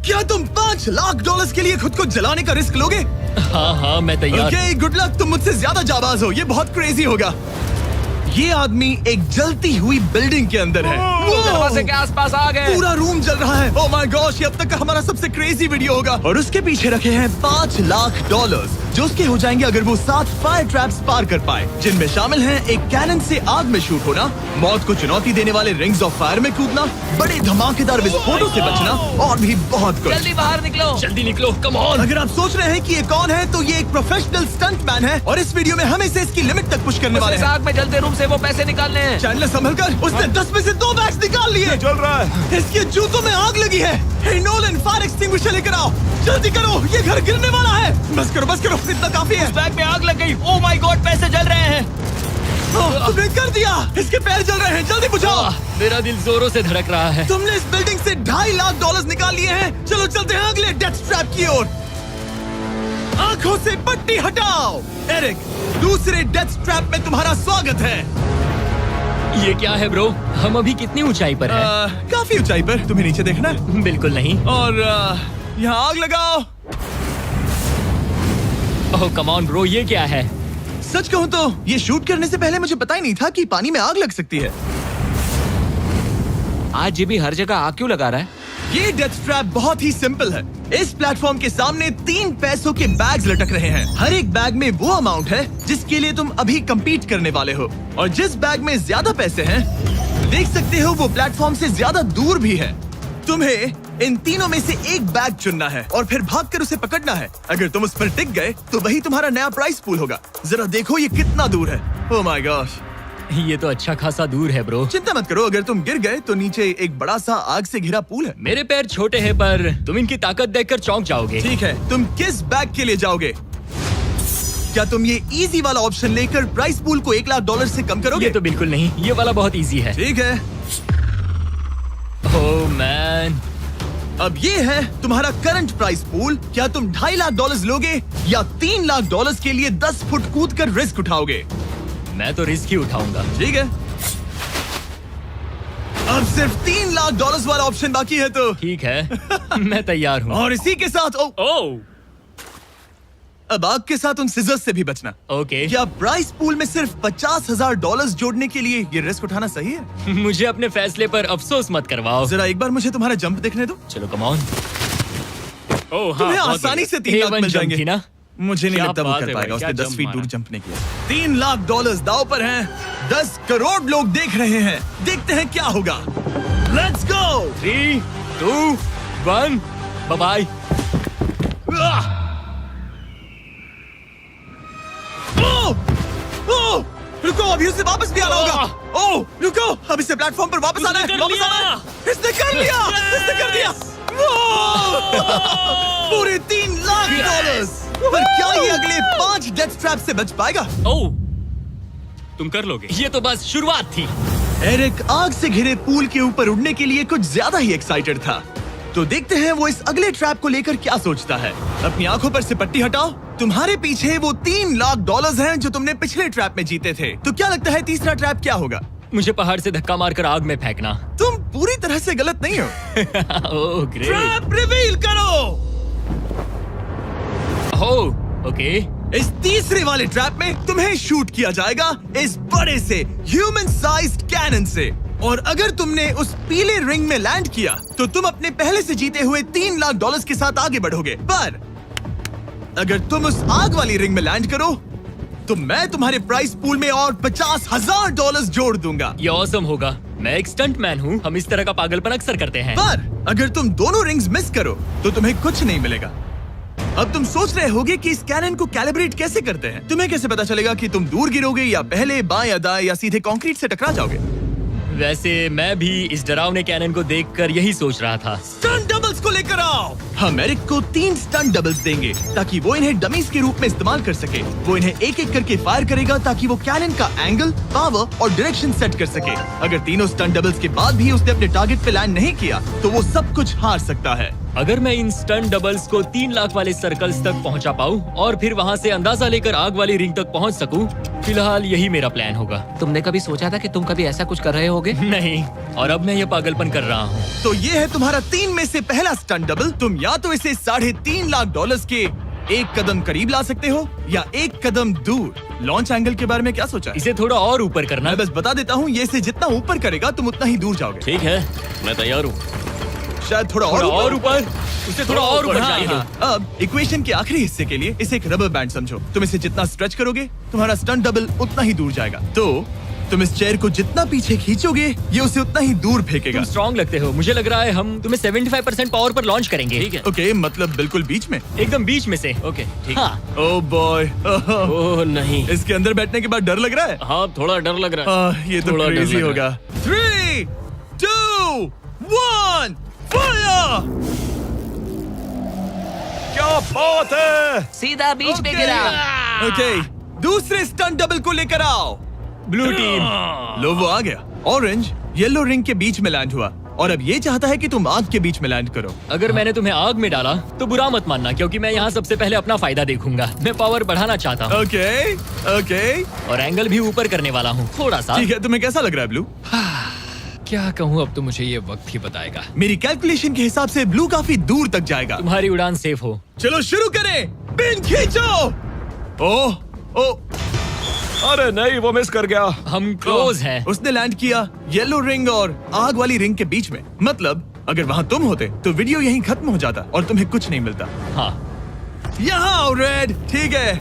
क्या तुम $5 लाख के लिए खुद को जलाने का रिस्क लोगे? हाँ मैं तैयार। Okay, good luck. तुम मुझसे ज्यादा जाबाज हो, ये बहुत क्रेजी होगा। ये आदमी एक जलती हुई बिल्डिंग के अंदर है। दरवाजे के आसपास आ गए। पूरा रूम जल रहा है। ओह माय गॉश, ये अब तक का हमारा सबसे क्रेजी वीडियो होगा। और उसके पीछे रखे हैं $5 लाख, जो उसके हो जाएंगे अगर वो 7 फायर ट्रैप्स पार कर पाए, जिनमें शामिल हैं एक कैनन से आग में शूट होना, मौत को चुनौती देने वाले रिंग्स ऑफ फायर में कूदना, बड़े धमाकेदार विस्फोटों से बचना और भी बहुत कुछ। जल्दी बाहर निकलो। जल्दी निकलो, कम ऑन। अगर आप सोच रहे हैं कि ये कौन है, तो ये एक प्रोफेशनल स्टंट मैन है और इस वीडियो में हम इसे इसकी लिमिट तक पुश करने वाले इस हैं। आग में जलते रूम से वो पैसे निकालने हैं। चैनल संभल कर, उसने 10 में से 2 बैग्स निकाल लिए। चल रहा है। इसके जूतों में आग लगी है। हे नोलन, फायर एक्सटिंग्विशर लेकर आओ, जल्दी करो, ये घर गिरने वाला है। बस करो, इतना काफी है। उस बैग में आग लग गई। ओह माय गॉड, पैसे जल रहे हैं। तुमने कर दिया। इसके पैर जल रहे हैं, जल्दी बुझाओ। मेरा दिल जोरों से धड़क रहा है। तुमने इस बिल्डिंग से $2.5 लाख निकाल लिए हैं। चलो चलते हैं अगले डेथ ट्रैप की ओर। आंखों से पट्टी हटाओ। एरिक, दूसरे डेथ ट्रैप में तुम्हारा स्वागत है। ये क्या है ब्रो? हम अभी कितनी ऊंचाई पर हैं? काफी ऊंचाई पर। तुम्हें नीचे देखना है? बिल्कुल नहीं। और यहाँ आग लगाओ। ओह कम ऑन ब्रो, ये क्या है? सच कहूँ तो ये शूट करने से पहले मुझे पता ही नहीं था कि पानी में आग लग सकती है। आज ये भी हर जगह आग क्यों लगा रहा है? ये डेथ ट्रैप बहुत ही सिंपल है। इस प्लेटफॉर्म के सामने 3 पैसों के बैग्स लटक रहे हैं। हर एक बैग में वो अमाउंट है जिसके लिए तुम अभी compete करने वाले हो, और जिस बैग में ज्यादा पैसे हैं, देख सकते हो वो प्लेटफॉर्म से ज्यादा दूर भी है। तुम्हें इन तीनों में से एक बैग चुनना है और फिर भागकर उसे पकड़ना है। अगर तुम उस पर टिक गए तो वही तुम्हारा नया प्राइस पूल होगा। जरा देखो ये कितना दूर है। ओह माय गॉश, ये तो अच्छा खासा दूर है ब्रो। चिंता मत करो, अगर तुम गिर गए तो नीचे एक बड़ा सा आग से घिरा पूल है। मेरे पैर छोटे हैं पर तुम इनकी ताकत देखकर चौंक जाओगे। ठीक है, तुम किस बैग के लिए जाओगे? क्या तुम ये इजी वाला ऑप्शन लेकर प्राइस पूल को $1 लाख से कम करोगे? ये तो बिल्कुल नहीं, ये वाला बहुत इजी है। ठीक है, ओह मैन। अब ये है तुम्हारा करंट प्राइस पूल। क्या तुम $2.5 लाख लोगे या $3 लाख के लिए 10 फुट कूद कर रिस्क उठाओगे? मैं तो रिस्क ही उठाऊंगा। ठीक है, अब सिर्फ $3 लाख वाला ऑप्शन बाकी है तो ठीक है मैं तैयार हूँ। और इसी के साथ ओह अब आग के साथ उन सिजर्स से भी बचना। ओके। क्या प्राइस पूल में सिर्फ $50,000 जोड़ने के लिए ये रिस्क उठाना सही है? मुझे अपने फैसले पर अफसोस मत करवाओ। जरा एक बार मुझे तुम्हारा जंप देखने दो। चलो कम ऑन। ओह तुम्हें आसानी से 3 लाख मिल जाएंगे। थी ना? मुझे नहीं क्या लगता वो बात कर है पाएगा। भाई, उसने क्या 10 फीट जंप दूर मारा। जंप नहीं किया। $3 लाख दाव पर हैं। 10 करोड़ लोग देख रहे हैं। देखते हैं क्या होगा। Let's go. 3, 2, 1, bye bye. रुको, अभी उसे वापस भी आना होगा। ओह रुको, अब इसे प्लेटफॉर्म पर वापस आना है। वापस आना है। इसने कर लिया। इसने कर दिया। पूरे $3 लाख। पर क्या ये अगले 5 डेथ ट्रैप से बच पाएगा? ओह तुम कर लोगे। ये तो बस शुरुआत थी। एरिक आग से घिरे पूल के ऊपर उड़ने के लिए कुछ ज्यादा ही एक्साइटेड था। तो देखते हैं वो इस अगले ट्रैप को लेकर क्या सोचता है। अपनी आंखों पर से पट्टी हटाओ। तुम्हारे पीछे वो $3 लाख हैं जो तुमने पिछले ट्रैप में जीते थे। तो क्या लगता है तीसरा ट्रैप क्या होगा? मुझे पहाड़ से धक्का मारकर आग में फेंकना। तुम पूरी तरह से गलत नहीं हो। Oh great. ट्रैप रिवील करो। Oh okay. इस तीसरे वाले ट्रैप में तुम्हें शूट किया जाएगा इस बड़े से ह्यूमन साइज्ड कैनन से, और अगर तुमने उस पीले रिंग में लैंड किया तो तुम अपने पहले से जीते हुए $3 लाख के साथ आगे बढ़ोगे। पर अगर तुम उस आग वाली रिंग में लैंड करो तो मैं तुम्हारे प्राइस पूल में और $50,000 जोड़ दूंगा। ये ऑसम होगा। मैं एक स्टंट मैन हूँ, हम इस तरह का पागलपन अक्सर करते हैं। पर अगर तुम दोनों रिंग्स मिस करो तो तुम्हें कुछ नहीं मिलेगा। अब तुम सोच रहे होगे कि इस कैनन को कैलिब्रेट कैसे करते हैं। तुम्हें कैसे पता चलेगा कि तुम दूर गिरोगे या पहले बाएं या दाएं या सीधे कंक्रीट से टकरा जाओगे? वैसे मैं भी इस डरावने कैनन को देखकर यही सोच रहा था। स्टंट डबल्स को लेकर आओ। हम एरिक को 3 स्टंट डबल्स देंगे ताकि वो इन्हें डमीज के रूप में इस्तेमाल कर सके। वो इन्हें एक एक करके फायर करेगा ताकि वो कैनन का एंगल, पावर और डायरेक्शन सेट कर सके। अगर तीनों स्टंट डबल्स के बाद भी उसने अपने टारगेट पे लैंड नहीं किया तो वो सब कुछ हार सकता है। अगर मैं इन स्टंट डबल्स को 3 लाख वाले सर्कल्स तक पहुंचा पाऊं और फिर वहां से अंदाजा लेकर आग वाली रिंग तक पहुंच सकूं, फिलहाल यही मेरा प्लान होगा। तुमने कभी सोचा था कि तुम कभी ऐसा कुछ कर रहे होगे? नहीं, और अब मैं ये पागलपन कर रहा हूँ। तो ये है तुम्हारा 3 में से पहला स्टंट डबल। तुम या तो इसे $3.5 लाख के एक कदम करीब ला सकते हो या एक कदम दूर। लॉन्च एंगल के बारे में क्या सोचा है? इसे थोड़ा और ऊपर करना। मैं बस बता देता हूँ, ये इसे जितना ऊपर करेगा तुम उतना ही दूर जाओगे। ठीक है, मैं तैयार हूँ। शायद थोड़ा और ऊपर। उसे थोड़ा और ऊपर हाँ, चाहिए। हाँ। अब इक्वेशन के आखिरी हिस्से के लिए इसे एक रबर बैंड समझो। तुम इसे जितना स्ट्रेच करोगे तुम्हारा स्टंट डबल उतना ही दूर जाएगा। तो तुम इस चेयर को जितना पीछे खींचोगे ये उसे उतना ही दूर फेंकेगा। तुम स्ट्रॉन्ग लगते हो। मुझे लग रहा है हम तुम्हें 75% पावर पर लॉन्च करेंगे। ठीक है। ओके, मतलब बिल्कुल बीच में। एकदम बीच में से। ओके, ठीक। हाँ। ओह बॉय, ओह नहीं, इसके अंदर बैठने के बाद डर लग रहा है। हाँ थोड़ा डर लग रहा है। ये तो थोड़ा डर क्रेजी लग होगा। 3, 2, 1, फायर! क्या बात है! सीधा बीच में गिरा। ओके, दूसरे स्टंट डबल को लेकर आओ। Blue team. लो, वो आ गया। ऑरेंज येलो रिंग के बीच में लैंड हुआ और अब ये चाहता है कि तुम आग के बीच में लैंड करो। अगर मैंने तुम्हें आग में डाला तो बुरा मत मानना, क्योंकि मैं यहाँ सबसे पहले अपना फायदा देखूंगा। मैं पावर बढ़ाना चाहता हूँ। ओके, ओके, और एंगल भी ऊपर करने वाला हूँ थोड़ा सा। ठीक है। तुम्हें कैसा लग रहा है ब्लू? क्या कहूँ, अब तो मुझे ये वक्त ही बताएगा। मेरी कैलकुलेशन के हिसाब से ब्लू काफी दूर तक जाएगा। तुम्हारी उड़ान सेफ हो। चलो शुरू करें। पिन खींचो। ओह, ओह, अरे नहीं, वो मिस कर गया। हम क्लोज हैं। उसने लैंड किया येलो रिंग और आग वाली रिंग के बीच में। मतलब अगर वहाँ तुम होते तो वीडियो यहीं खत्म हो जाता और तुम्हें कुछ नहीं मिलता। हाँ। यहाँ आओ रेड। ठीक है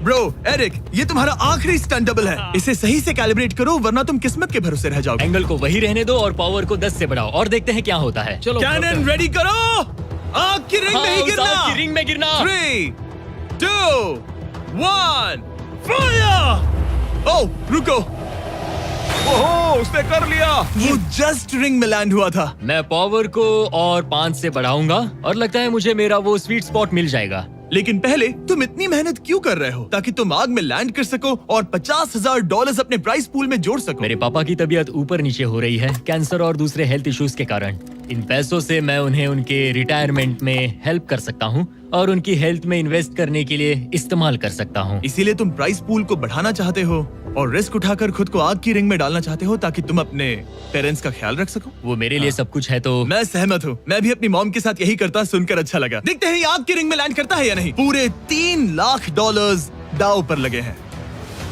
ब्रो, एरिक, ये तुम्हारा आखिरी स्टंट डबल है। इसे सही से कैलिब्रेट करो वरना तुम किस्मत के भरोसे रह जाओगे। एंगल को वही रहने दो और पावर को 10 से बढ़ाओ और देखते हैं क्या होता है। चलो कैनन रेडी करो। आग की रिंग में ही उस गिरना। आग की रिंग में गिरना। 3, 2, 1, फायर! ओह, रुको। ओह, उसने कर लिया। वो जस्ट रिंग में लैंड हुआ था। मैं पावर को और 5 से बढ़ाऊंगा और लगता है मुझे मेरा वो स्वीट स्पॉट मिल जाएगा। लेकिन पहले तुम इतनी मेहनत क्यों कर रहे हो? ताकि तुम आग में लैंड कर सको और $50,000 अपने प्राइस पूल में जोड़ सको। मेरे पापा की तबीयत ऊपर नीचे हो रही है, कैंसर और दूसरे हेल्थ इश्यूज के कारण। इन पैसों से मैं उन्हें उनके रिटायरमेंट में हेल्प कर सकता हूँ और उनकी हेल्थ में इन्वेस्ट करने के लिए इस्तेमाल कर सकता हूँ। इसीलिए तुम प्राइस पूल को बढ़ाना चाहते हो और रिस्क उठाकर खुद को आग की रिंग में डालना चाहते हो ताकि तुम अपने पेरेंट्स का ख्याल रख सको। वो मेरे लिए सब कुछ है तो मैं सहमत हूँ। मैं भी अपनी मॉम के साथ यही करता, सुनकर अच्छा लगा। देखते हैं ये आग की रिंग में लैंड करता है या नहीं। पूरे $3 लाख दांव पर लगे हैं।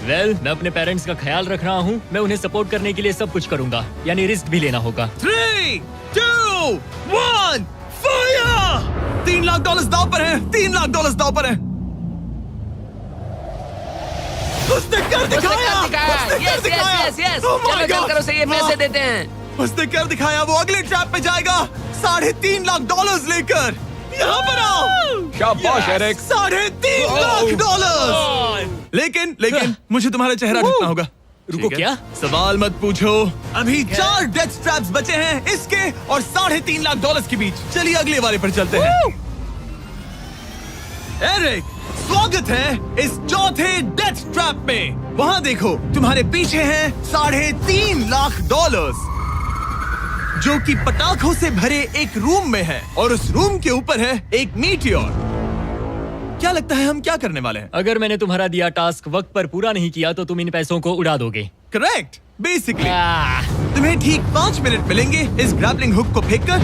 मैं अपने पेरेंट्स का ख्याल रख रहा हूँ। मैं उन्हें सपोर्ट करने के लिए सब कुछ करूंगा, यानी रिस्क भी लेना होगा। 3, 2, 1, फायर! $3 लाख दांव पर है। $3 लाख दांव पर है। उसने कर दिखाया। Yes yes yes, Oh my चलो God! चल कर उसे ये पैसे देते हैं। उसने कर दिखाया। वो अगले ट्रैप पे जाएगा $3.5 लाख लेकर। यहाँ पर आओ। शाबाश एरिक। $3.5 लाख। लेकिन मुझे तुम्हारा चेहरा ढूंढना होगा। रुको, ठीक है? क्या? सवाल मत पूछो। अभी 4 डेथ ट्रैप्स बचे हैं, इसके और $3.5 लाख के बीच। चलिए अगले वाले पर चलते हैं। एरिक, स्वागत है इस चौथे डेथ ट्रैप में। वहाँ देखो, तुम्हारे पीछे हैं $3.5 लाख, जो कि पटाखों से भरे एक रूम में है और उस रूम के ऊपर है एक मीटियोर। क्या लगता है हम क्या करने वाले हैं? अगर मैंने तुम्हारा दिया टास्क वक्त पर पूरा नहीं किया तो तुम इन पैसों को उड़ा दोगे। करेक्ट। बेसिकली तुम्हें ठीक 5 मिनट मिलेंगे इस ग्रैपलिंग हुक को फेंककर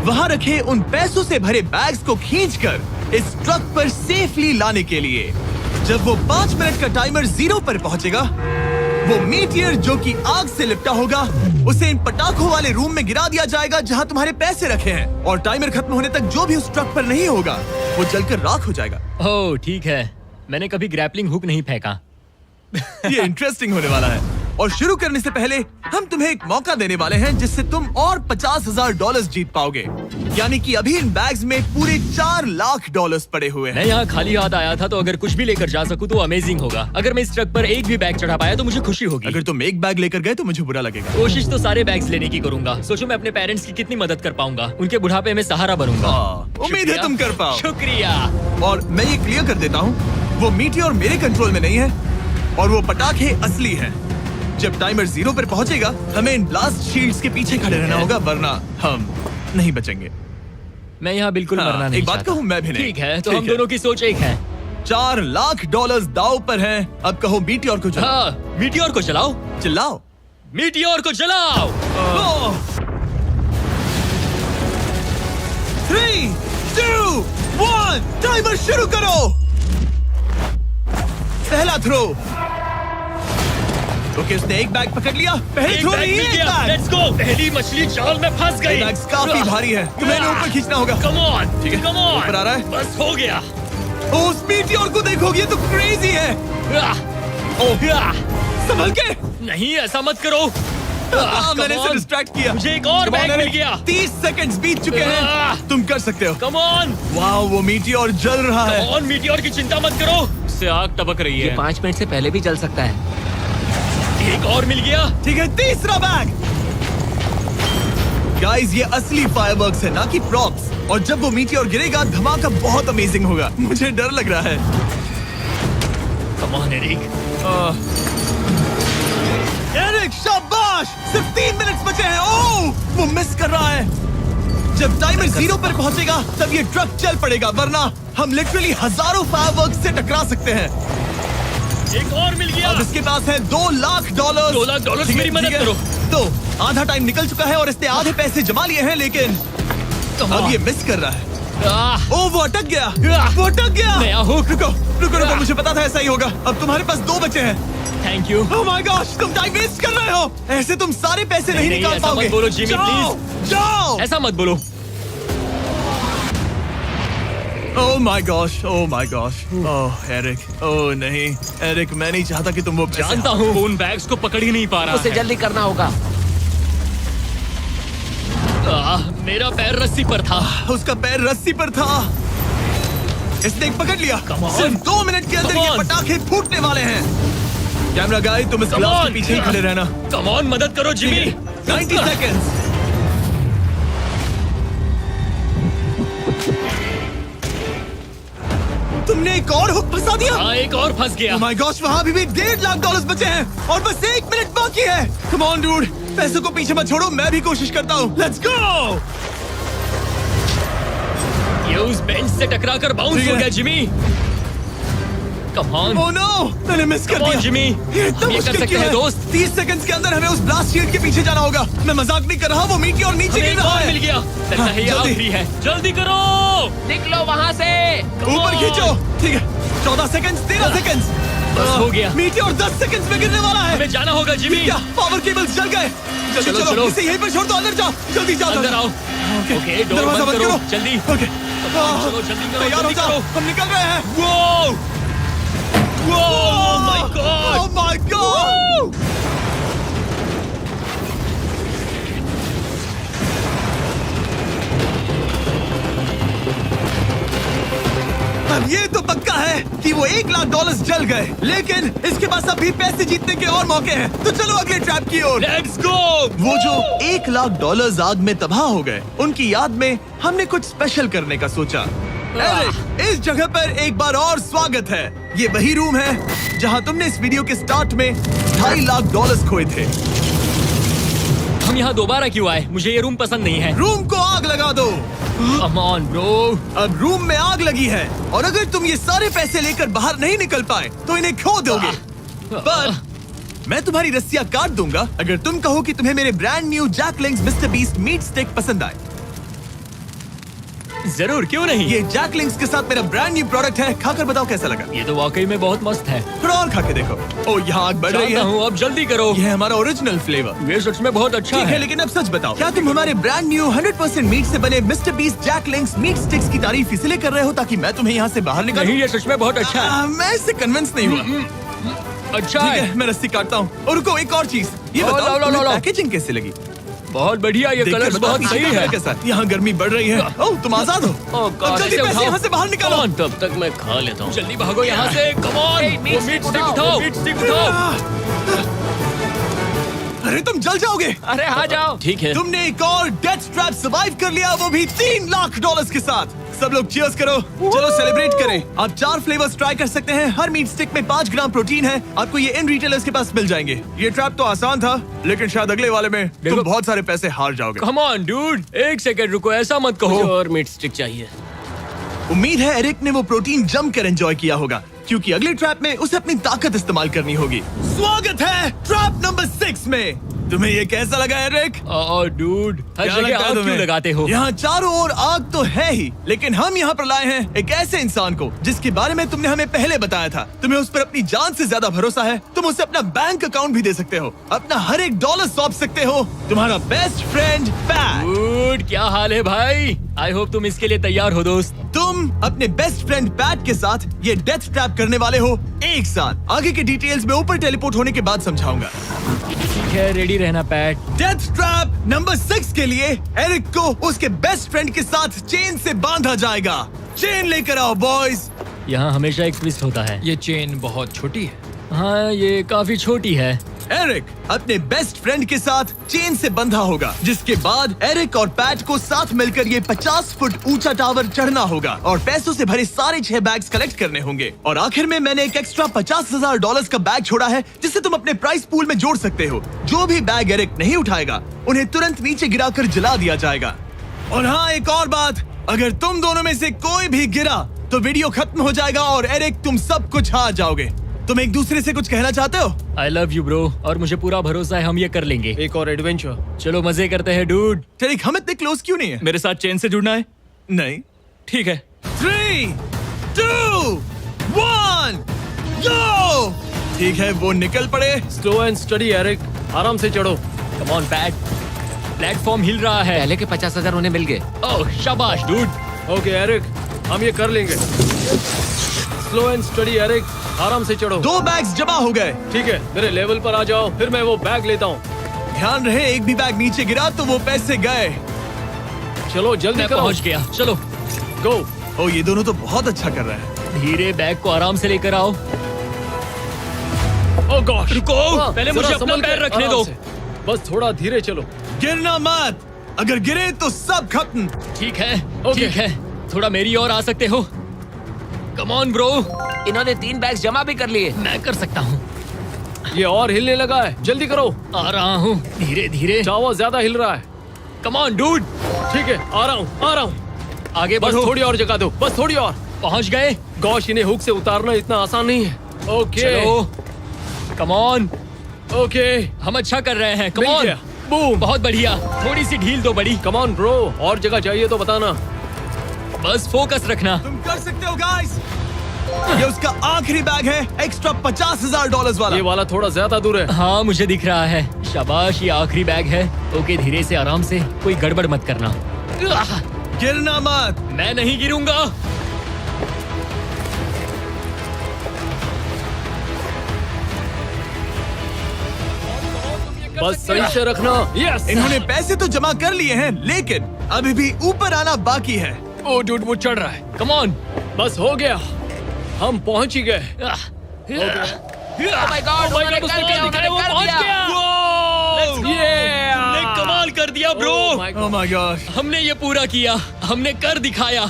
वहाँ रखे उन पैसों से भरे बैग्स को खींचकर इस ट्रक पर सेफली लाने के लिए। जब वो 5 मिनट का टाइमर 0 पर पहुंचेगा, वो मीटियर जो कि आग से लिपटा होगा उसे इन पटाखों वाले रूम में गिरा दिया जाएगा जहां तुम्हारे पैसे रखे हैं। और टाइमर खत्म होने तक जो भी उस ट्रक पर नहीं होगा वो जलकर राख हो जाएगा। ओह ठीक है, मैंने कभी ग्रैपलिंग हुक नहीं फेंका। ये इंटरेस्टिंग होने वाला है। और शुरू करने से पहले हम तुम्हें एक मौका देने वाले हैं जिससे तुम और $50,000 जीत पाओगे। यानी कि अभी इन बैग्स में पूरे $4 लाख पड़े हुए हैं। मैं यहाँ खाली हाथ आया था, तो अगर कुछ भी लेकर जा सकूं तो अमेजिंग होगा। अगर मैं इस ट्रक पर एक भी बैग चढ़ा पाया तो मुझे खुशी होगी। अगर तुम एक बैग लेकर गए तो मुझे बुरा लगेगा। कोशिश तो सारे बैग्स लेने की करूंगा। सोचो मैं अपने पेरेंट्स की कितनी मदद कर पाऊंगा। उनके बुढ़ापे में सहारा बनूंगा। उम्मीद है तुम कर पाओ। शुक्रिया। और मैं ये क्लियर कर देता हूँ, वो मीटियोर मेरे कंट्रोल में नहीं है और वो पटाखे असली हैं। जब टाइमर 0 पर पहुंचेगा हमें इन ब्लास्ट शील्ड्स के पीछे खड़े रहना होगा, वरना हम नहीं बचेंगे। मैं यहाँ बिल्कुल हाँ, मरना नहीं एक बात चाहता। कहूँ, मैं भी नहीं। ठीक है, तो ठीक हम है। दोनों की सोच एक है। $4 लाख दाव पर हैं। अब कहो मीटियोर को जलाओ। हाँ, मीटियोर को चलाओ। चिल्लाओ। मीटियोर को चलाओ। 3, 2, 1 टाइमर शुरू करो। पहला थ्रो। ओके, उसने एक बैग पकड़ लिया। पहले थ्रो नहीं, एक बैग। Let's go. पहली मछली जाल में फंस गई। बैग्स काफी भारी है, तुम्हें इन्हें ऊपर खींचना होगा। कम ऑन, ठीक है, कम ऑन। ऊपर आ रहा है। बस हो गया। ओ, उस मीटियोर को देखोगे, ये तो क्रेजी है। संभल के। नहीं, ऐसा मत करो। मैंने इसे डिस्ट्रैक्ट किया। मुझे एक और बैग मिल गया। 30 सेकंड्स बीत चुके हैं। तुम कर सकते हो। कम ऑन, वाह, वो मीटियोर जल रहा है। Come on. मीटियोर की चिंता मत करो। इससे आग टपक रही ये है। 5 मिनट से पहले भी जल सकता है। एक और मिल गया। ठीक है, तीसरा बैग। गाइस, ये असली फायरवर्क्स है, ना कि प्रॉप्स। और जब वो मीटियोर गिरेगा, धमाका बहुत अमेजिंग होगा। मुझे डर लग रहा है। Come on Eric. एरिक, शाबाश! सिर्फ 3 मिनट्स बचे हैं। ओह, वो मिस कर रहा है। जब टाइमर 0 पर पहुंचेगा, तब ये ट्रक चल पड़ेगा, वरना हम लिटरली हजारों फायरवर्क्स से टकरा सकते हैं। एक और मिल गया। अब इसके पास है $2 लाख। $2 लाख ठीक है, मेरी मदद ठीक है। करो। तो आधा टाइम निकल चुका है और इसने आधे पैसे जमा लिए हैं, लेकिन अब ये मिस कर रहा है। ओह, वो अटक गया। वो अटक गया। नया हुक। रुको रुको रुको, मुझे पता था ऐसा ही होगा। अब तुम्हारे पास 2 बचे हैं। Thank you. Oh my gosh, तुम टाइम वेस्ट कर रहे हो। ऐसे तुम सारे पैसे नहीं नहीं, निकाल ऐसा पाओगे। मत बोलो, जिमी, जाओ, जाओ। ऐसा मत बोलो। Oh my gosh, oh my gosh. Oh Eric, oh नहीं एरिक, मैं नहीं चाहता कि तुम वो पैसे जानता हूँ, उन बैग्स को पकड़ ही नहीं पा रहा उसे है। जल्दी करना होगा। मेरा पैर रस्सी पर था। उसका पैर रस्सी पर था। इसने एक पकड़ लिया। Come on. सिर्फ 2 मिनट के अंदर Come ये on. पटाखे फूटने वाले हैं। कैमरा गाय, तुम इस Come ग्लास on. के पीछे ही खड़े रहना। कम ऑन, मदद करो जिमी। 90 सेकेंड्स। तुमने एक और हुक फंसा दिया। हाँ, एक और फंस गया। Oh my gosh, वहाँ अभी भी $1.5 लाख बचे हैं और बस 1 मिनट बाकी है। Come on, dude, पैसों को पीछे मत छोड़ो, मैं भी कोशिश करता हूँ। Let's go! ये उस बेंच से टकरा कर बाउंस ठीक हो है। गया Jimmy. Come on. Oh no, मैंने मिस कर Come on, दिया। जिमी। ये इतना हम ये कर मुश्किल सकते क्यों हैं, है? दोस्त। 30 सेकंड्स के अंदर हमें उस ब्लास्ट शील्ड के पीछे जाना होगा। मैं मजाक नहीं कर रहा, वो मीटियोर नीचे हमें गिर एक रहा और है। मिल गया। लगता हाँ, है ये जल्दी। आखिरी है। जल्दी करो। निकलो वहाँ से। ऊपर खींचो। ठीक है, 14 सेकंड्स, 13 सेकंड्स। बस हो गया। मीटियोर 10 सेकंड्स में गिरने वाला है। हमें जाना होगा जिमी। क्या पावर केबल्स जल गए? जल्दी चलो, चलो, चलो। इसे यहीं पर छोड़ दो, अंदर जाओ। जल्दी जाओ, अंदर आओ। ओके, ओके, डोर दरवाजा बंद करो। जल्दी। ओके, चलो, जल्दी करो, तैयार हो जल्दी जाओ, करो। हम निकल रहे हैं। वो oh my God. Oh my God! अब ये तो पक्का है कि वो $1 लाख जल गए, लेकिन इसके पास अभी पैसे जीतने के और मौके हैं। तो चलो अगले ट्रैप की ओर। Let's go. वो जो $1 लाख आग में तबाह हो गए, उनकी याद में हमने कुछ स्पेशल करने का सोचा। एरिक, इस जगह पर एक बार और स्वागत है। ये वही रूम है जहां तुमने इस वीडियो के स्टार्ट में $2.5 लाख खोए थे। हम यहाँ दोबारा क्यों आए? मुझे ये रूम पसंद नहीं है। रूम को आग लगा दो। Come on bro. अब रूम में आग लगी है और अगर तुम ये सारे पैसे लेकर बाहर नहीं निकल पाए तो इन्हें खो दोगे। पर मैं तुम्हारी रस्सियां काट दूंगा अगर तुम कहो कि तुम्हें मेरे brand new Jack Link's Mister Beast meat stick पसंद आए। जरूर, क्यों नहीं। ये जैकलिंग्स के साथ मेरा ब्रांड न्यू प्रोडक्ट है, खाकर बताओ कैसा लगा। ये तो वाकई में बहुत मस्त है। थोड़ा और खा के देखो। ओ, यहाँ आग बढ़ रही जानता है। हूँ, अब जल्दी करो। ये है हमारा ओरिजिनल फ्लेवर। ये सच में बहुत अच्छा ठीक है, है। लेकिन अब सच बताओ, क्या तुम हमारे ब्रांड न्यू 100% मीट से बने मिस्टर बीस्ट जैकलिंग्स मीट स्टिक्स की तारीफ इसलिए कर रहे हो ताकि मैं तुम्हें यहाँ से बाहर निकालूं? नहीं, ये सच में बहुत अच्छा है। मैं इससे कन्विंस नहीं हुआ। अच्छा ठीक है। है, मैं रस्सी काटता हूँ। और रुको, एक और चीज, ये लो, बताओ लो, लो, तुम्हें लो। पैकेजिंग कैसे लगी? बहुत बढ़िया, ये देखकर कलर्स बताओ बहुत पीछे सही कैमरा है। कैसा है? यहाँ गर्मी बढ़ रही है। ओह, तुम आजाद हो। अब जल्दी पैसे यहाँ से बाहर निकालो। Come on, तब तक मैं खा लेता हूँ। जल्दी भागो यहाँ से। Come on. Hey, meat वो मीट stick स्टिक उठाओ, उठाओ। मीट स्टिक उठाओ। अरे तुम जल जाओगे। अरे आ जाओ। ठीक है। तुमने एक और डेथ ट्रैप सर्वाइव कर लिया, वो भी $3 लाख के साथ। सब लोग चीयर्स करो। चलो सेलिब्रेट करें। आप 4 फ्लेवर्स ट्राई कर सकते हैं। हर मीट स्टिक में 5 ग्राम प्रोटीन है। आपको ये इन रिटेलर्स के पास मिल जाएंगे। ये ट्रैप तो आसान था, लेकिन शायद अगले वाले में तुम बहुत सारे पैसे हार जाओगे। कम ऑन डूड, एक सेकंड रुको, ऐसा मत कहो। और मीट स्टिक चाहिए। उम्मीद है एरिक ने वो प्रोटीन जमकर एंजॉय किया होगा, क्योंकि अगले ट्रैप में उसे अपनी ताकत इस्तेमाल करनी होगी। स्वागत है ट्रैप नंबर 6 में। तुम्हें ये कैसा लगा एरिक? डूड, हर क्या जगह लगता है आग क्यों तुम्हें? लगाते हो? यहाँ चारों ओर आग तो है ही, लेकिन हम यहाँ पर लाए हैं एक ऐसे इंसान को जिसके बारे में तुमने हमें पहले बताया था। तुम्हें उस पर अपनी जान से ज्यादा भरोसा है। तुम उसे अपना बैंक अकाउंट भी दे सकते हो, अपना हर एक डॉलर सौंप सकते हो। तुम्हारा बेस्ट फ्रेंड पैट। डूड, क्या हाल है भाई? आई होप तुम इसके लिए तैयार हो दोस्त। तुम अपने बेस्ट फ्रेंड पैट के साथ ये डेथ ट्रैप करने वाले हो एक साथ। आगे के डिटेल्स में ऊपर टेलीपोर्ट होने के बाद समझाऊंगा। ठीक है, रेडी रहना पैट। डेथ ट्रैप नंबर 6 के लिए एरिक को उसके बेस्ट फ्रेंड के साथ चेन से बांधा जाएगा। चेन लेकर आओ बॉयज। यहाँ हमेशा एक ट्विस्ट होता है। ये चेन बहुत छोटी है। हाँ, ये काफी छोटी है। एरिक अपने बेस्ट फ्रेंड के साथ चेन से बंधा होगा, जिसके बाद एरिक और पैट को साथ मिलकर ये 50 फुट ऊंचा टावर चढ़ना होगा और पैसों से भरे सारे 6 बैग्स कलेक्ट करने होंगे। और आखिर में मैंने एक एक्स्ट्रा $50,000 का बैग छोड़ा है, जिसे तुम अपने प्राइस पूल में जोड़ सकते हो। जो भी बैग एरिक नहीं उठाएगा, उन्हें तुरंत नीचे गिराकर जला दिया जाएगा। और हाँ, एक और बात, अगर तुम दोनों में से कोई भी गिरा तो वीडियो खत्म हो जाएगा और एरिक तुम सब कुछ हार जाओगे। तुम एक दूसरे से कुछ कहना चाहते हो? आई लव यू ब्रो, और मुझे पूरा भरोसा है हम ये कर लेंगे। एक और एडवेंचर। चलो मजे करते हैं डूड। टेरिक, हम इतने क्लोज क्यों नहीं है? मेरे साथ चेन से जुड़ना है? नहीं। ठीक है। 3, 2, 1, go! ठीक है, वो निकल पड़े। स्लो एंड स्टडी एरिक, आराम से चढ़ो। कम ऑन पैट, प्लेटफॉर्म हिल रहा है। पहले के 50,000 उन्हें मिल गए। ओह शाबाश डूड। ओके एरिक, हम ये कर लेंगे। स्लो एंड स्टडी एरिक, आराम से चढ़ो। 2 बैग्स जमा हो गए। ठीक है, मेरे लेवल पर आ जाओ, फिर मैं वो बैग लेता हूँ। ध्यान रहे, एक भी बैग नीचे गिरा तो वो पैसे गए। चलो जल्दी मैं करो। पहुंच गया, चलो। गो। ओ, ये दोनों तो बहुत अच्छा कर रहे हैं। धीरे बैग को आराम से लेकर आओ। ओह गॉश, रुको, पहले मुझे अपना पैर रखने दो। बस थोड़ा धीरे चलो। गिरना मत, अगर गिरे तो सब खत्म। ठीक है, ओके। ठीक है, थोड़ा मेरी ओर आ सकते हो? Come on bro. इन्होंने 3 बैग जमा भी कर लिए। मैं कर सकता हूँ। ये और हिलने लगा है, जल्दी करो। आ रहा हूँ, धीरे धीरे। टावर ज्यादा हिल रहा है। Come on dude. ठीक है, आ रहा हूँ, आ रहा हूँ। आगे बस बढ़ो। थोड़ी और जगह दो, बस थोड़ी और। पहुंच गए। गॉश, इन्हें हुक से उतारना इतना आसान नहीं है। ओके, चलो, कम ऑन। ओके, हम अच्छा कर रहे हैं। कम मिल ऑन। गया। बूम। बहुत बढ़िया, थोड़ी सी ढील दो बड़ी। कम ऑन ब्रो, और जगह चाहिए तो बताना। बस फोकस रखना। तुम कर सकते हो गाइस। ये उसका आखिरी बैग है, एक्स्ट्रा $50,000 वाला। ये वाला थोड़ा ज्यादा दूर है। हाँ, मुझे दिख रहा है। शाबाश, ये आखिरी बैग है। ओके, धीरे से, आराम से, कोई गड़बड़ मत करना। गिरना मत। मैं नहीं गिरूंगा। बस सही से रखना। यस। इन्होंने पैसे तो जमा कर लिए हैं, लेकिन अभी भी ऊपर आना बाकी है। ओ डूड, वो चढ़ रहा है। Come on. बस हो गया, हम पहुंच ही गए। Oh my God, उन्होंने कर दिया, उन्होंने वो कर पहुंच दिया। गया। Let's go! Yeah! हमने कमाल कर दिया bro. Oh my God. Oh my gosh! हमने ये पूरा किया, हमने कर दिखाया।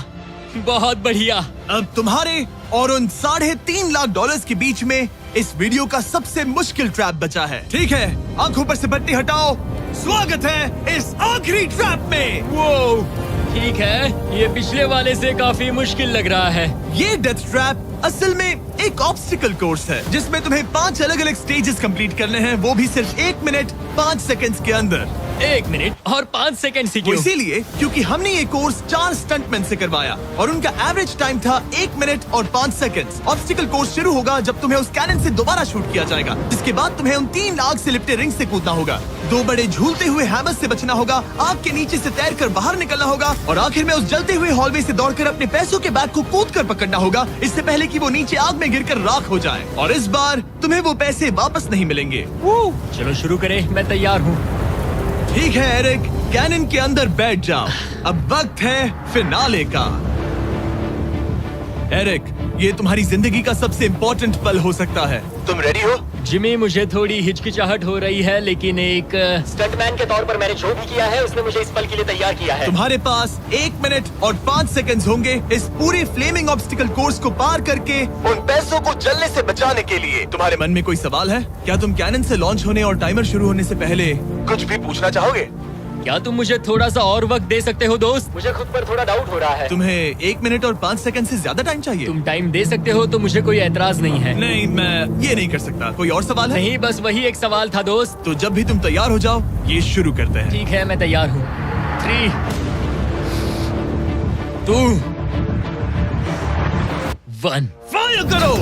बहुत बढ़िया। अब तुम्हारे और उन $3.5 लाख के बीच में इस वीडियो का सबसे मुश्किल ट्रैप बचा है। ठीक है, आंखों पर से पट्टी हटाओ। स्वागत है इस आखिरी ट्रैप में। वो ठीक है, ये पिछले वाले से काफी मुश्किल लग रहा है। ये डेथ ट्रैप असल में एक ऑब्स्टिकल कोर्स है, जिसमें तुम्हें 5 अलग अलग स्टेजेस कंप्लीट करने हैं, वो भी सिर्फ 1 मिनट 5 सेकंड्स के अंदर। 1 मिनट और 5 सेकंड ही वो क्यों? इसीलिए क्योंकि हमने ये कोर्स 4 स्टंटमैन से करवाया और उनका एवरेज टाइम था 1 मिनट और 5 सेकंड्स। ऑब्स्टिकल कोर्स शुरू होगा जब तुम्हें उस कैनन से दोबारा शूट किया जाएगा, जिसके बाद तुम्हें उन 3 आग से लिपटे रिंग से कूदना होगा, 2 बड़े झूलते हुए हैमर्स से बचना होगा, आग के नीचे से तैरकर बाहर निकलना होगा और आखिर में उस जलते हुए हॉलवे से दौड़कर अपने पैसों के बैग को कूदकर पकड़ना होगा, इससे पहले कि वो नीचे आग में गिरकर राख हो जाए। और इस बार तुम्हें वो पैसे वापस नहीं मिलेंगे। चलो शुरू करें, मैं तैयार हूँ। ठीक है एरिक, कैनन के अंदर बैठ जाओ। अब वक्त है फिनाले का। एरिक, ये तुम्हारी जिंदगी का सबसे इम्पोर्टेंट पल हो सकता है। तुम रेडी हो? जिमी, मुझे थोड़ी हिचकिचाहट हो रही है, लेकिन एक स्टंटमैन के तौर पर मैंने जो भी किया है उसने मुझे इस पल के लिए तैयार किया है। तुम्हारे पास 1 मिनट और 5 सेकंड्स होंगे इस पूरे फ्लेमिंग ऑब्स्टिकल कोर्स को पार करके उन पैसों को जलने से बचाने के लिए। तुम्हारे मन में कोई सवाल है? क्या तुम कैनन से लॉन्च होने और टाइमर शुरू होने से पहले कुछ भी पूछना चाहोगे? क्या तुम मुझे थोड़ा सा और वक्त दे सकते हो दोस्त? मुझे खुद पर थोड़ा डाउट हो रहा है। तुम्हें 1 मिनट और 5 सेकंड से ज्यादा टाइम चाहिए? तुम टाइम दे सकते हो तो मुझे कोई एतराज नहीं है। नहीं, मैं ये नहीं कर सकता। कोई और सवाल है? नहीं, बस वही एक सवाल था दोस्त। तो जब भी तुम तैयार हो जाओ, ये शुरू करते हैं। ठीक है, मैं तैयार हूँ। 3, 2, 1। फायर करो!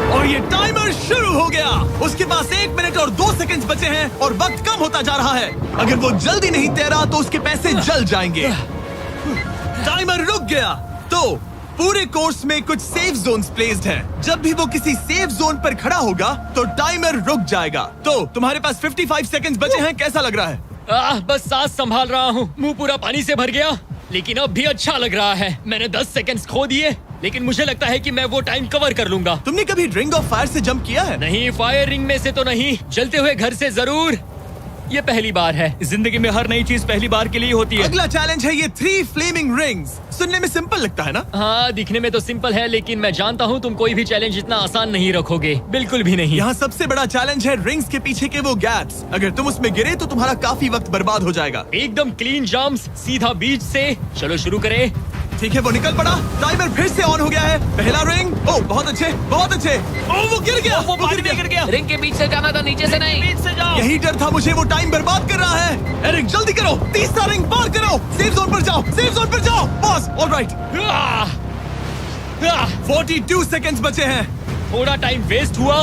और ये टाइमर शुरू हो गया। उसके पास 1 मिनट और 2 सेकंड्स बचे हैं और वक्त कम होता जा रहा है। अगर वो जल्दी नहीं तैरा तो उसके पैसे जल जाएंगे। टाइमर रुक गया। तो पूरे कोर्स में कुछ सेफ जोन्स प्लेस्ड हैं। जब भी वो किसी सेफ जोन पर खड़ा होगा तो टाइमर रुक जाएगा। तो तुम्हारे पास 55 सेकंड्स बचे हैं। कैसा लग रहा है? बस सांस संभाल रहा हूँ। मुंह पूरा पानी से भर गया, लेकिन अब भी अच्छा लग रहा है। मैंने 10 सेकंड्स खो दिए, लेकिन मुझे लगता है कि मैं वो टाइम कवर कर लूंगा। तुमने कभी रिंग ऑफ फायर से जंप किया है? नहीं, फायर रिंग में से तो नहीं, जलते हुए घर से जरूर। ये पहली बार है। जिंदगी में हर नई चीज पहली बार के लिए होती है। अगला चैलेंज है ये 3 फ्लेमिंग रिंग्स। सुनने में सिंपल लगता है ना? हाँ, दिखने में तो सिंपल है, लेकिन मैं जानता हूँ तुम कोई भी चैलेंज इतना आसान नहीं रखोगे। बिल्कुल भी नहीं। यहाँ सबसे बड़ा चैलेंज है रिंग्स के पीछे के वो गैप्स। अगर तुम उसमें गिरे तो तुम्हारा काफी वक्त बर्बाद हो जाएगा। एकदम क्लीन जंप्स, सीधा बीच से। चलो शुरू करें। ठीक है, वो निकल पड़ा। टाइमर फिर से ऑन हो गया है। पहला रिंग। ओह, बहुत अच्छे, बहुत अच्छे। ओह, वो गिर गया। वो पानी में गिर गया। रिंग के बीच से जाना था, नीचे से नहीं। बीच से जाओ। यही डर था मुझे, वो टाइम बर्बाद कर रहा है। एरिक, जल्दी करो। तीसरा रिंग पार करो। सेफ जोन पर जाओ, सेफ जोन पर जाओ। Boss, alright. 42 सेकंड्स बचे हैं। थोड़ा टाइम वेस्ट हुआ,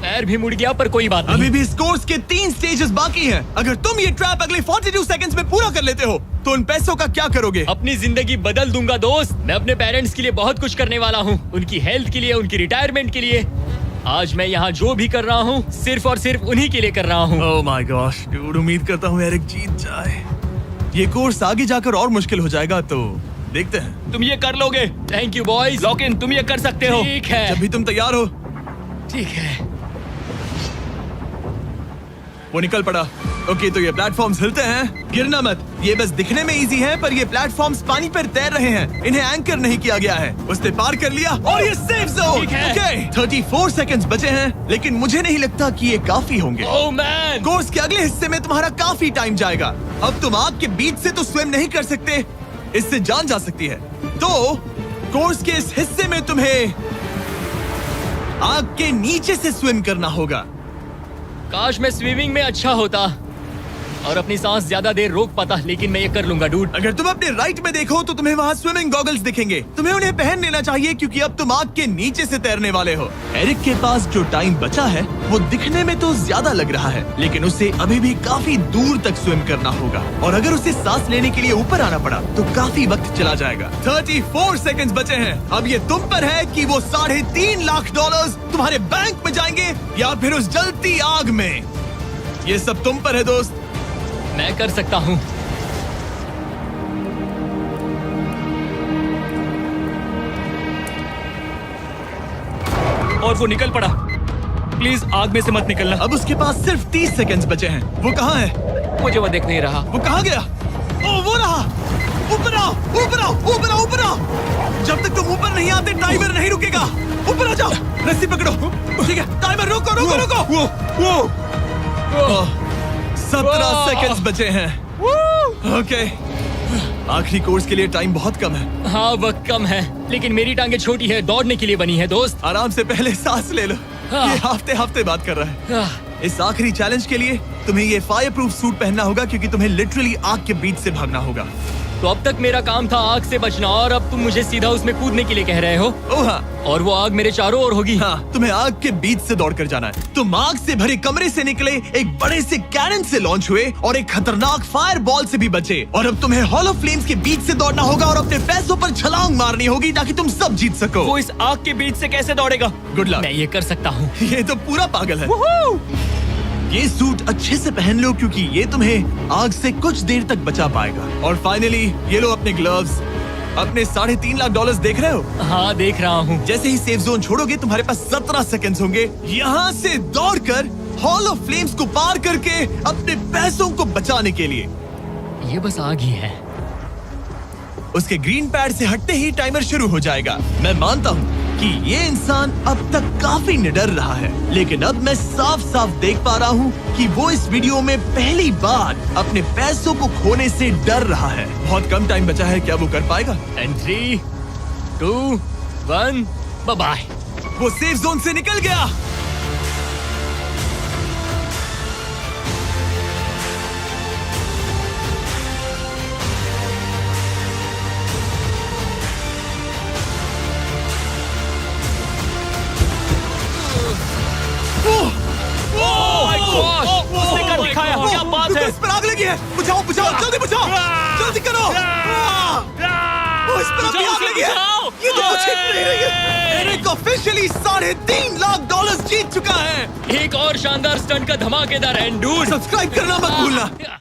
पैर भी मुड़ गया, पर कोई बात नहीं। अभी भी इस कोर्स के 3 स्टेजेस बाकी हैं। अगर तुम ये ट्रैप अगले 42 सेकंड्स में पूरा कर लेते हो तो उन पैसों का क्या करोगे? अपनी जिंदगी बदल दूंगा दोस्त। मैं अपने पेरेंट्स के लिए बहुत कुछ करने वाला हूँ, उनकी हेल्थ के लिए, उनकी रिटायरमेंट के लिए। आज मैं यहाँ जो भी कर रहा हूँ सिर्फ और सिर्फ उन्हीं के लिए कर रहा हूँ। ओह माय गॉश डूड, उम्मीद करता हूँ एरिक जीत जाए। ये कोर्स आगे जाकर और मुश्किल हो जाएगा, तो देखते हैं। तुम ये कर लोगे। Thank you boys. Lock in, तुम ये कर सकते हो। ठीक है, जब भी तुम तैयार हो। ठीक है। वो निकल पड़ा। ओके, तो ये प्लेटफॉर्म्स हिलते हैं। गिरना मत। ये बस दिखने में इजी है, पर ये प्लेटफॉर्म्स पानी पर तैर रहे हैं। इन्हें एंकर नहीं किया गया है। उसने पार कर लिया और ये सेफ जोन। ठीक है। ओके, 34 सेकंड्स बचे हैं, लेकिन मुझे नहीं लगता कि ये काफी होंगे। ओह मैन, कोर्स के अगले हिस्से में तुम्हारा काफी टाइम जाएगा। अब तुम आग के बीच से तो स्विम नहीं कर सकते, इससे जान जा सकती है। तो कोर्स के इस हिस्से में तुम्हें आग के नीचे से स्विम करना होगा। काश मैं स्विमिंग में अच्छा होता और अपनी सांस ज्यादा देर रोक पाता, लेकिन मैं ये कर लूंगा डूड। अगर तुम अपने राइट में देखो तो तुम्हें वहाँ स्विमिंग गॉगल्स दिखेंगे। तुम्हें उन्हें पहन लेना चाहिए, क्योंकि अब तुम आग के नीचे से तैरने वाले हो। एरिक के पास जो टाइम बचा है वो दिखने में तो ज्यादा लग रहा है, लेकिन उसे अभी भी काफी दूर तक स्विम करना होगा। और अगर उसे सांस लेने के लिए ऊपर आना पड़ा तो काफी वक्त चला जाएगा। 34 सेकंड्स बचे हैं। अब ये तुम पर है कि वो $3.5 लाख तुम्हारे बैंक में जाएंगे या फिर उस जलती आग में। ये सब तुम पर है दोस्त। मैं कर सकता हूँ। और वो निकल पड़ा। प्लीज आग में से मत निकलना। अब उसके पास सिर्फ 30 सेकंड्स बचे हैं। वो कहाँ है? मुझे वो दिख नहीं रहा। वो कहाँ गया? ओ, वो रहा। ऊपर आओ, ऊपर आओ, ऊपर आओ, ऊपर आओ। जब तक तुम ऊपर नहीं आते टाइमर नहीं रुकेगा। ऊपर आ जाओ, रस्सी पकड़ो। ठीक है, टाइमर रोको, रोको, रोको। वो 17 सेकंड्स बचे हैं। ओके, आखिरी कोर्स के लिए टाइम बहुत कम है। हाँ, वक्त कम है, लेकिन मेरी टांगे छोटी है, दौड़ने के लिए बनी है दोस्त। आराम से पहले सांस ले लो। ये हफ्ते हफ्ते बात कर रहा है। इस आखिरी चैलेंज के लिए तुम्हें ये फायर प्रूफ सूट पहनना होगा, क्योंकि तुम्हें लिटरली आग के बीच से भागना होगा। तो अब तक मेरा काम था आग से बचना, और अब तुम मुझे सीधा उसमें कूदने के लिए कह रहे हो। ओह हाँ, और वो आग मेरे चारों ओर होगी। हाँ, तुम्हें आग के बीच से दौड़ कर जाना है। तुम आग से भरे कमरे से निकले, एक बड़े से कैनन से लॉन्च हुए और एक खतरनाक फायर बॉल से भी बचे। और अब तुम्हें हॉलो फ्लेम्स के बीच से दौड़ना होगा और अपने पैसों पर छलांग मारनी होगी ताकि तुम सब जीत सको। वो इस आग के बीच से कैसे दौड़ेगा? Good luck. मैं ये कर सकता हूँ। ये तो पूरा पागल है। ये सूट अच्छे से पहन लो, क्योंकि ये तुम्हें आग से कुछ देर तक बचा पाएगा। और फाइनली ये लो अपने ग्लव्स। अपने $3.5 लाख देख रहे हो? हाँ, देख रहा हूँ। जैसे ही सेफ जोन छोड़ोगे तुम्हारे पास 17 सेकंड्स होंगे यहाँ से दौड़कर हॉल ऑफ फ्लेम्स को पार करके अपने पैसों को बचाने के लिए। ये बस आग ही है। उसके ग्रीन पैड से हटते ही टाइमर शुरू हो जाएगा। मैं मानता हूँ कि ये इंसान अब तक काफी निडर रहा है, लेकिन अब मैं साफ साफ देख पा रहा हूँ कि वो इस वीडियो में पहली बार अपने पैसों को खोने से डर रहा है। बहुत कम टाइम बचा है, क्या वो कर पाएगा? And 3, 2, 1, bye bye. वो सेफ जोन से निकल गया। उसने कर दिखाया। क्या बात है? इस पर आग लगी है। बुझाओ बुझाओ, जल्दी बुझाओ, जल्दी करो। इस पर अभी आग लगी है। ये तो कुछ हिट नहीं रही है। एरिक ऑफिशियली $3.5 लाख जीत चुका है। एक और शानदार स्टंट का धमाकेदार एंड डूड। सब्सक्राइब करना मत भूलना।